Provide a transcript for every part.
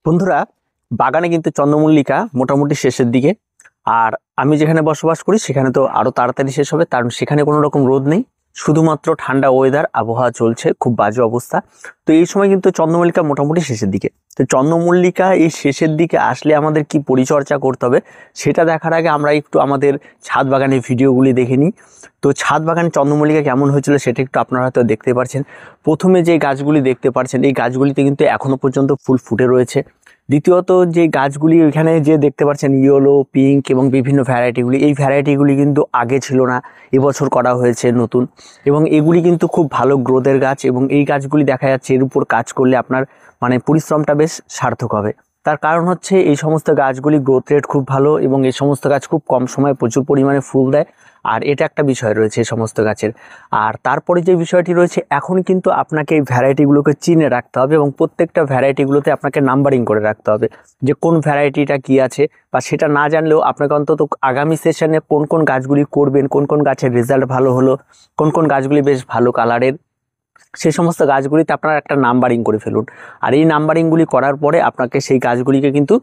বন্ধুরা, বাগানে কিন্তু চন্দ্রমল্লিকা মোটামুটি শেষের দিকে। আর আমি যেখানে বসবাস করি সেখানে তো আরো তাড়াতাড়ি শেষ হবে, কারণ সেখানে কোনো রকম রোদ নেই, শুধুমাত্র ঠান্ডা ওয়েদার, আবহাওয়া চলছে, খুব বাজে অবস্থা। তো এই সময় কিন্তু চন্দ্রমল্লিকা মোটামুটি শেষের দিকে। তো চন্দ্রমল্লিকা এই শেষের দিকে আসলে আমাদের কি পরিচর্যা করতে হবে সেটা দেখার আগে আমরা একটু আমাদের ছাদ বাগানের ভিডিওগুলি দেখে নিই। তো ছাদ বাগানে চন্দ্রমল্লিকা কেমন হয়েছিল সেটা একটু আপনারা হয়তো দেখতে পাচ্ছেন। প্রথমে যে গাছগুলি দেখতে পাচ্ছেন এই গাছগুলিতে কিন্তু এখনো পর্যন্ত ফুল ফুটে রয়েছে। দ্বিতীয়ত যে গাছগুলি ওইখানে যে দেখতে পাচ্ছেন ইয়েলো, পিঙ্ক এবং বিভিন্ন ভ্যারাইটিগুলি, এই ভ্যারাইটিগুলি কিন্তু আগে ছিল না, এবছর করা হয়েছে নতুন। এবং এগুলি কিন্তু খুব ভালো গ্রোথের গাছ, এবং এই গাছগুলি দেখা যাচ্ছে এর উপর কাজ করলে আপনার পরিশ্রমটা বেশ সার্থক হবে। তার কারণ হচ্ছে এই সমস্ত গাছগুলি গ্রোথ রেট খুব ভালো, এবং এই সমস্ত গাছ খুব কম সময়ে প্রচুর পরিমাণে ফুল দেয়। আর এটা একটা বিষয় রয়েছে এই সমস্ত গাছের। আর তারপরে যে বিষয়টি রয়েছে, এখন কিন্তু আপনাকে এই ভ্যারাইটিগুলোকে চিনে রাখতে হবে, এবং প্রত্যেকটা ভ্যারাইটিগুলোতে আপনাকে নাম্বারিং করে রাখতে হবে যে কোন ভ্যারাইটিটা কি আছে। বা সেটা না জানলেও আপনাকে অন্তত আগামী সেশনে কোন কোন গাছগুলি করবেন, কোন কোন গাছের রেজাল্ট ভালো হলো, কোন কোন গাছগুলি বেশ ভালো কালারের, সেই সমস্ত গাছগুলিতে আপনারা একটা নাম্বারিং করে ফেলুন। আর এই নাম্বারিংগুলি করার পরে আপনাকে সেই গাছগুলিকে কিন্তু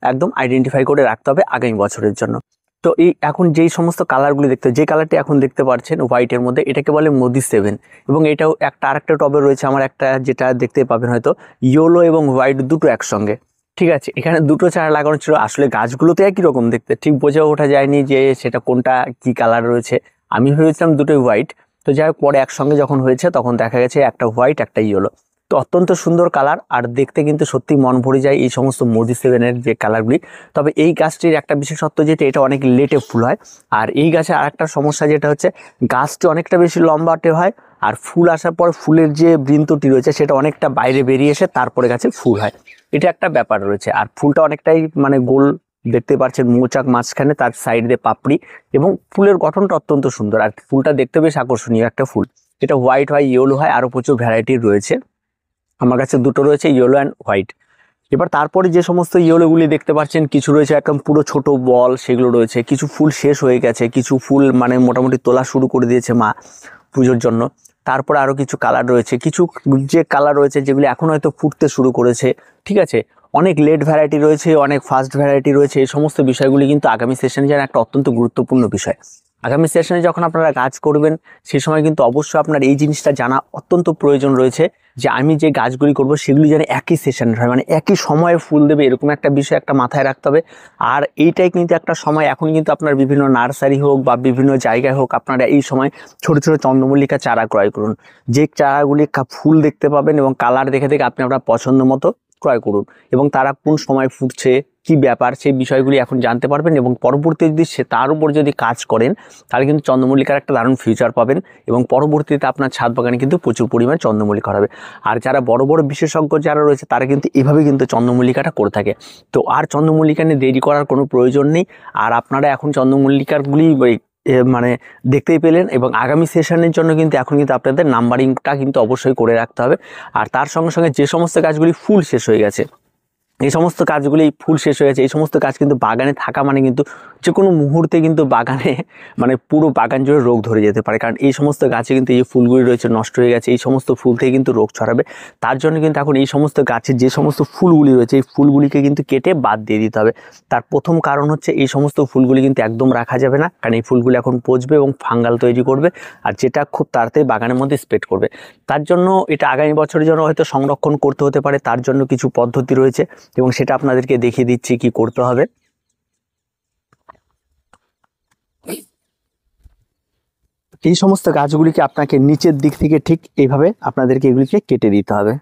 একদম আইডেন্টিফাই করে রাখতে হবে আগামী বছরের জন্য। তো এই এখন যেই সমস্ত কালারগুলি যে কালারটি এখন দেখতে পাচ্ছেন হোয়াইটের মধ্যে, এটাকে বলে মোদি 7। এবং এটাও আরেকটা টবে রয়েছে আমার, একটা যেটা দেখতে পাবেন হয়তো ইয়েলো এবং হোয়াইট দুটো একসঙ্গে। ঠিক আছে, এখানে দুটো চারা লাগানো ছিল। আসলে গাছগুলো তো একই রকম দেখতে, ঠিক বোঝা ওঠা যায়নি যে সেটা কোনটা কি কালার রয়েছে। আমি ভেবেছিলাম দুটোই হোয়াইট। তো যাই হোক, পরে একসঙ্গে যখন হয়েছে তখন দেখা গেছে একটা হোয়াইট একটা ইয়েলো। তো অত্যন্ত সুন্দর কালার, আর দেখতে কিন্তু সত্যি মন ভরে যায় এই সমস্ত মোদি 7-এর যে কালারগুলি। তবে এই গাছটির একটা বিশেষত্ব যেটা, এটা অনেক লেটে ফুল হয়। আর এই গাছে আরেকটা সমস্যা যেটা হচ্ছে, গাছটি অনেকটা বেশি লম্বাটে হয়, আর ফুল আসার পর ফুলের যে বৃন্তটি রয়েছে সেটা অনেকটা বাইরে বেরিয়ে এসে তারপরে গাছে ফুল হয়। এটা একটা ব্যাপার রয়েছে। আর ফুলটা অনেকটাই গোল দেখতে পাচ্ছেন, মৌচাক মাঝখানে, তার সাইড দিয়ে পাপড়ি, এবং ফুলের গঠনটা অত্যন্ত সুন্দর। আর ফুলটা দেখতে বেশ আকর্ষণীয় একটা ফুল। এটা হোয়াইট হয়, ইয়েলো হয়, আরও প্রচুর ভ্যারাইটির রয়েছে। আমার কাছে দুটো রয়েছে, ইয়েলো অ্যান্ড হোয়াইট। এবার তারপরে যে সমস্ত ইয়েলোগুলি দেখতে পাচ্ছেন, কিছু রয়েছে একদম পুরো ছোট বল, সেগুলো রয়েছে। কিছু ফুল শেষ হয়ে গেছে, কিছু ফুল মোটামুটি তোলা শুরু করে দিয়েছে মা পুজোর জন্য। তারপরে আরও কিছু কালার রয়েছে, কিছু যে কালার রয়েছে যেগুলি এখন হয়তো ফুটতে শুরু করেছে। ঠিক আছে, অনেক লেট ভ্যারাইটি রয়েছে, অনেক ফাস্ট ভ্যারাইটি রয়েছে। এই সমস্ত বিষয়গুলি কিন্তু আগামী সেশনে যেন একটা অত্যন্ত গুরুত্বপূর্ণ বিষয়। আগামী সেশনে যখন আপনারা কাজ করবেন সেই সময় কিন্তু অবশ্যই আপনার এই জিনিসটা জানা অত্যন্ত প্রয়োজন রয়েছে, যে আমি যে গাছগুলি করব সেগুলি যেন একই সেশনের হয়, একই সময়ে ফুল দেবে, এরকম একটা বিষয় একটা মাথায় রাখতে হবে। আর এইটাই কিন্তু একটা সময়, এখন কিন্তু আপনার বিভিন্ন নার্সারি হোক বা বিভিন্ন জায়গায় হোক, আপনারা এই সময় ছোট ছোট চন্দ্রমল্লিকা চারা ক্রয় করুন। যে চারাগুলি ফুল দেখতে পাবেন এবং কালার দেখে দেখে আপনি আপনার পছন্দ মতো ক্রয় করুন, এবং তারা কোন সময় ফুটছে, কি ব্যাপার, সেই বিষয়গুলি এখন জানতে পারবেন। এবং পরবর্তী যদি তার উপর যদি কাজ করেন তাহলে কিন্তু চন্দ্রমল্লিকার একটা দারুণ ফিউচার পাবেন, এবং পরবর্তীতে আপনার ছাদ বাগানে কিন্তু প্রচুর পরিমাণে চন্দ্রমল্লিকা হবে। আর যারা বড় বড় বিশেষজ্ঞ যারা রয়েছে তারা কিন্তু এভাবে কিন্তু চন্দ্রমল্লিকাটা করে থাকে। তো আর চন্দ্রমল্লিকা নিয়ে দেরি করার কোনো প্রয়োজন নেই। আর আপনারা এখন চন্দ্রমল্লিকারগুলি দেখতেই পেলেন, এবং আগামী সেশনের জন্য কিন্তু এখন কিন্তু আপনাদের নাম্বারিংটা কিন্তু অবশ্যই করে রাখতে হবে। আর তার সঙ্গে সঙ্গে যে সমস্ত গাছগুলি ফুল শেষ হয়ে গেছে, এই সমস্ত গাছগুলি ফুল শেষ হয়ে গেছে, এই সমস্ত গাছ কিন্তু বাগানে থাকা কিন্তু যে কোনো মুহূর্তে কিন্তু বাগানে পুরো বাগান জুড়ে রোগ ধরে যেতে পারে। কারণ এই সমস্ত গাছে কিন্তু এই ফুলগুলি রয়েছে নষ্ট হয়ে গেছে, এই সমস্ত ফুল থেকে কিন্তু রোগ ছড়াবে। তার জন্য কিন্তু এখন এই সমস্ত গাছের যে সমস্ত ফুলগুলি রয়েছে এই ফুলগুলিকে কিন্তু কেটে বাদ দিয়ে দিতে হবে। তার প্রথম কারণ হচ্ছে এই সমস্ত ফুলগুলি কিন্তু একদম রাখা যাবে না, কারণ এই ফুলগুলি এখন পচবে এবং ফাঙ্গাল তৈরি করবে, আর যেটা খুব তাড়াতাড়ি বাগানের মধ্যে স্প্রেড করবে। তার জন্য এটা আগামী বছরের জন্য হয়তো সংরক্ষণ করতে হতে পারে, তার জন্য কিছু পদ্ধতি রয়েছে এবং সেটা আপনাদেরকে দেখিয়ে দিচ্ছি কি করতে হবে। এই সমস্ত গাছগুলিকে আপনাকে নিচের দিক থেকে ঠিক এইভাবে আপনাদেরকে এগুলিকে কেটে দিতে হবে,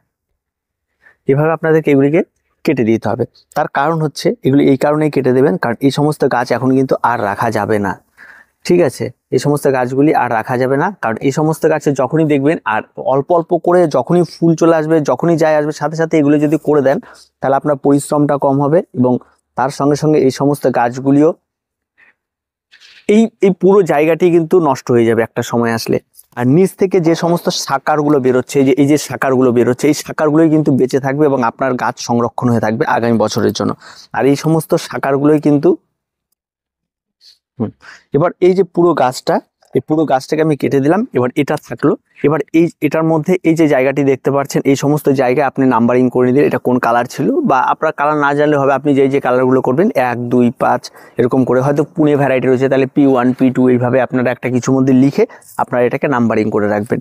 এভাবে আপনাদেরকে এগুলিকে কেটে দিতে হবে। তার কারণ হচ্ছে এগুলি এই কারণেই কেটে দেবেন, কারণ এই সমস্ত গাছ এখন কিন্তু আর রাখা যাবে না। ঠিক আছে, এই সমস্ত গাছগুলি আর রাখা যাবে না, কারণ এই সমস্ত গাছে যখনই দেখবেন আর অল্প অল্প করে যখনই ফুল চলে আসবে, যখনই যায় আসবে, সাথে সাথে এগুলো যদি করে দেন তাহলে আপনার পরিশ্রমটা কম হবে, এবং তার সঙ্গে সঙ্গে এই সমস্ত গাছগুলিও এই এই পুরো জায়গাটি কিন্তু নষ্ট হয়ে যাবে একটা সময় আসলে। আর নিচ থেকে যে সমস্ত শাখারগুলো বেরোচ্ছে, এই যে শাখারগুলো বেরোচ্ছে, এই শাখারগুলোই কিন্তু বেঁচে থাকবে এবং আপনার গাছ সংরক্ষণ হয়ে থাকবে আগামী বছরের জন্য। আর এই সমস্ত শাখারগুলোই কিন্তু এবার এই যে পুরো গাছটা, এই পুরো গাছটাকে আমি কেটে দিলাম। এবার এটা থাকলো, এবার এটার মধ্যে এই যে জায়গাটি দেখতে পাচ্ছেন, এই সমস্ত জায়গায় আপনি নাম্বারিং করে দিন এটা কোন কালার ছিল, বা আপনার কালার না জানলে হবে আপনি যে কালারগুলো করবেন 1 2 5 এরকম করে, হয়তো পুনে ভ্যারাইটি রয়েছে তাহলে P1 P2 এইভাবে আপনারা একটা কিছুর মধ্যে লিখে আপনারা এটাকে নাম্বারিং করে রাখবেন।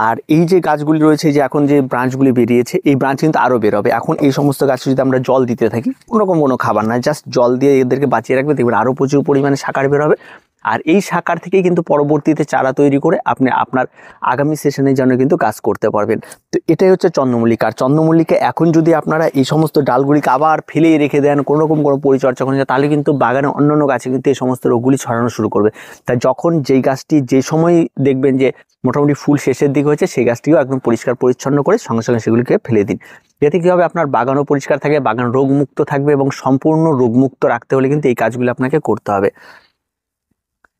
আর এই যে গাছগুলি রয়েছে, যে এখন যে ব্রাঞ্চগুলি বেরিয়েছে, এই ব্রাঞ্চ কিন্তু আরও বেরোবে। এখন এই সমস্ত গাছে যদি আমরা জল দিতে থাকি, কোনোরকম কোনো খাবার না, জাস্ট জল দিয়ে এদেরকে বাঁচিয়ে রাখবে, দেখবেন আরও প্রচুর পরিমাণে শাখার বেরোবে। আর এই শাখার থেকেই কিন্তু পরবর্তীতে চারা তৈরি করে আপনি আপনার আগামী সেশনের জন্য কিন্তু কাজ করতে পারবেন। তো এটাই হচ্ছে চন্দ্রমল্লিকা। আর চন্দ্রমল্লিকা এখন যদি আপনারা এই সমস্ত ডালগুলিকে আবার ফেলেই রেখে দেন, কোনোরকম কোনো পরিচর্যা করেন, তাহলে কিন্তু বাগানে অন্যান্য গাছে কিন্তু এই সমস্ত রোগগুলি ছড়ানো শুরু করবে। তাই যখন যেই গাছটি যে সময় দেখবেন যে মোটামুটি ফুল শেষের দিকে হয়েছে, সেই গাছটিও একদম পরিষ্কার পরিচ্ছন্ন করে সঙ্গে সঙ্গে সেগুলিকে ফেলে দিন। এতে কী হবে, আপনার বাগানও পরিষ্কার থাকবে, বাগান রোগমুক্ত থাকবে, এবং সম্পূর্ণ রোগমুক্ত রাখতে হলে কিন্তু এই কাজগুলো আপনাকে করতে হবে।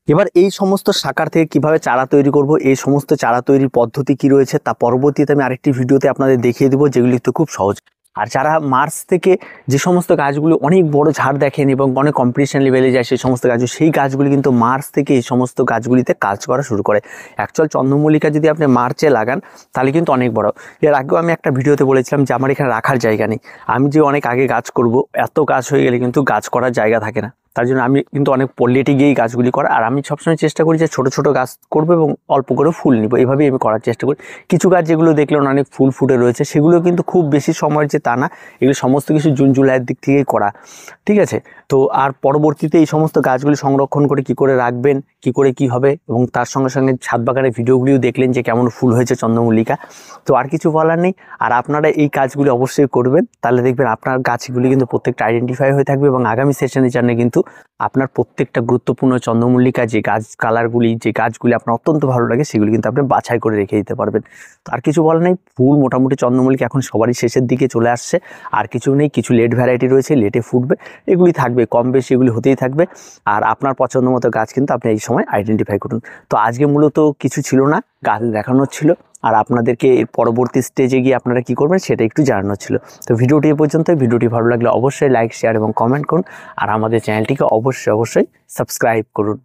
এবার এই সমস্ত শাখার থেকে কিভাবে চারা তৈরি করব, এই সমস্ত চারা তৈরির পদ্ধতি কি রয়েছে তা পরবর্তীতে আমি আরেকটি ভিডিওতে আপনাদের দেখিয়ে দেবো, যেগুলি তো খুব সহজ। আর যারা মার্চ থেকে যে সমস্ত গাছগুলি অনেক বড় ঝাড় দেখেন এবং অনেক কম্পিটিশন লেভেলে যায়, সেই সমস্ত গাছ, সেই গাছগুলি কিন্তু মার্চ থেকে এই সমস্ত গাছগুলিতে কাজ করা শুরু করে। অ্যাকচুয়াল চন্দ্রমল্লিকা যদি আপনি মার্চে লাগান তাহলে কিন্তু অনেক বড়। এর আগেও আমি একটা ভিডিওতে বলেছিলাম যে আমার এখানে রাখার জায়গা নেই, আমি যে অনেক আগে গাছ করব, এত গাছ হয়ে গেলে কিন্তু গাছ করার জায়গা থাকে না, তার জন্য আমি কিন্তু অনেক পল্লিটি গিয়েই গাছগুলি করা। আর আমি সবসময় চেষ্টা করি যে ছোটো ছোটো গাছ করবো এবং অল্প করে ফুল নিব, এইভাবেই আমি করার চেষ্টা করি। কিছু গাছ যেগুলো দেখলেন অনেক ফুল ফুটে রয়েছে, সেগুলো কিন্তু খুব বেশি সময়ের যে তা না, এগুলো সমস্ত কিছু জুন জুলাইয়ের দিক থেকেই করা, ঠিক আছে। তো আর পরবর্তীতে এই সমস্ত গাছগুলি সংরক্ষণ করে কি করে রাখবেন, কি করে কি হবে, এবং তার সঙ্গে সঙ্গে ছাদ বাগানের ভিডিওগুলিও দেখলেন যে কেমন ফুল হয়েছে চন্দ্রমল্লিকা। তো আর কিছু বলার নেই। আর আপনারা এই কাজগুলি অবশ্যই করবেন, তাহলে দেখবেন আপনার গাছগুলি কিন্তু প্রত্যেকটা আইডেন্টিফাই হয়ে থাকবে, এবং আগামী সেশনের জন্য কিন্তু আপনার প্রত্যেকটা গুরুত্বপূর্ণ চন্দ্রমল্লিকা যে গাছ কালারগুলি, যে গাছগুলি আপনার অত্যন্ত ভালো লাগে, সেগুলি কিন্তু আপনি বাছাই করে রেখে দিতে পারবেন। তো আর কিছু বলার নেই, ফুল মোটামুটি চন্দ্রমল্লিকা এখন সবারই শেষের দিকে চলে আসছে, আর কিছু নেই, কিছু লেট ভ্যারাইটি রয়েছে, লেটে ফুটবে, এগুলি থাকবে, কম বেশি এগুলি হতেই থাকবে। আর আপনার পছন্দ মতো গাছ কিন্তু আপনি এই সময় আইডেন্টিফাই করুন। তো আজকে মূলত কিছু ছিল না, গাছ দেখানোর ছিল, আর আপনাদেরকে এর পরবর্তী স্টেজে গিয়ে আপনারা কি করবেন সেটা একটু জানানোর ছিল। তো ভিডিওটি এ পর্যন্ত। ভিডিওটি ভালো লাগলে অবশ্যই লাইক, শেয়ার এবং কমেন্ট করুন, আর আমাদের চ্যানেলটিকে অবশ্যই সাবস্ক্রাইব করুন।